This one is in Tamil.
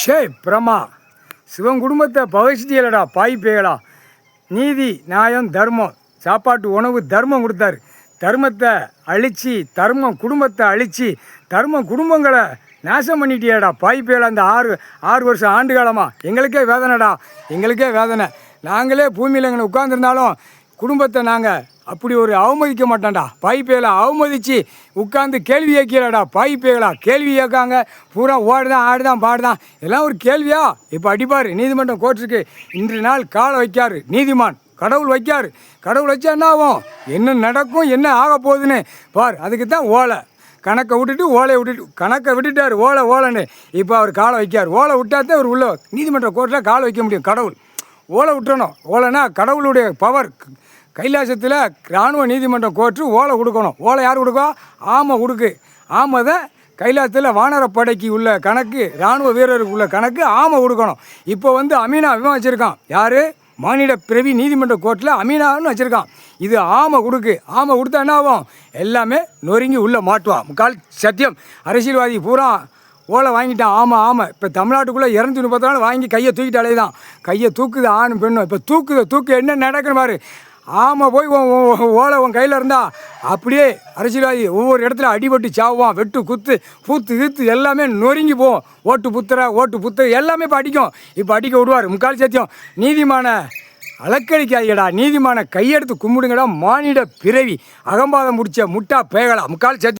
ஷே பிரமா சிவன் குடும்பத்தை பகிஷ்டியலடா பாய் பேயலா. நீதி நியாயம் தர்மம், சாப்பாட்டு உணவு தர்மம் கொடுத்தாரு. தர்மத்தை அழித்து குடும்பத்தை அழித்து குடும்பங்களை நாசம் பண்ணிட்டியாடா பாய் பேயலா. அந்த ஆறு வருஷம் ஆண்டு காலமாக எங்களுக்கே வேதனைடா, எங்களுக்கே வேதனை. நாங்களே பூமியில் எங்களை உட்காந்துருந்தாலும் குடும்பத்தை நாங்கள் அப்படி ஒரு அவமதிக்க மாட்டோம்டா. பாய் பேயலா அவமதித்து உட்காந்து கேள்வி கேட்கலடா பாய் பேயலா. கேள்வி கேட்காங்க பூரா ஓடுதான் ஆடுதான் பாடுதான், இதெல்லாம் ஒரு கேள்வியா? இப்போ அடிப்பார் நீதிமன்றம் கோர்ட்டுக்கு இன்று நாள் காலை வைக்காரு நீதிமான், கடவுள் வைக்காரு. கடவுள் வச்சா என்ன ஆகும், என்ன நடக்கும், என்ன ஆக போகுதுன்னு பார். அதுக்கு தான் ஓலை கணக்கை விட்டுட்டு ஓலையை விட்டுட்டு கணக்கை விட்டுட்டார் ஓலைன்னு. இப்போ அவர் காலை வைக்கார். ஓலை விட்டாதான் அவர் உள்ள நீதிமன்ற கோர்ட்டில் காலை வைக்க முடியும். கடவுள் ஓலை விட்டுறணும். ஓலைனா கடவுளுடைய பவர். கைலாசத்தில் இராணுவ நீதிமன்றம் கோர்ட்டு ஓலை கொடுக்கணும். ஓலை யார் கொடுக்கா? ஆமை கொடுக்கு. ஆமை தான் கைலாசத்தில் வானரப்படைக்கு உள்ள கணக்கு, இராணுவ வீரருக்கு உள்ள கணக்கு ஆமை கொடுக்கணும். இப்போ அமீனா இவன் வச்சுருக்கான். யார்? மானிட பிறவி நீதிமன்ற கோர்ட்டில் அமீனான்னு வச்சுருக்கான். இது ஆமை கொடுக்கு. ஆமை கொடுத்தா என்ன ஆகும்? எல்லாமே நொறுங்கி உள்ளே மாட்டுவான். முக்கால் சத்தியம். அரசியல்வாதி பூரா ஓலை வாங்கிட்டான். ஆமாம் இப்போ தமிழ்நாட்டுக்குள்ளே 230 நாள் வாங்கி கையை தூக்கிட்டாலே தான். கையை தூக்குது ஆணும் பெண்ணும். இப்போ தூக்கு என்ன நடக்குன்னு பாரு. ஆமாம் போய் ஓலை உன் கையில் இருந்தால் அப்படியே அரசியல்வாதி ஒவ்வொரு இடத்துல அடிபட்டு சாவான். வெட்டு குத்து பூத்து கீத்து எல்லாமே நொறுங்கி போவோம். ஓட்டு புத்திர எல்லாமே இப்போ அடிக்க விடுவார். முக்கால் சத்தியம். நீதிமான அலக்கடிக்காதீங்கடா, நீதிமான கையெடுத்து கும்பிடுங்கடா. மானிட பிறவி அகம்பாதம் முடிச்ச முட்டா பேகலா. முக்கால் சத்தியம்.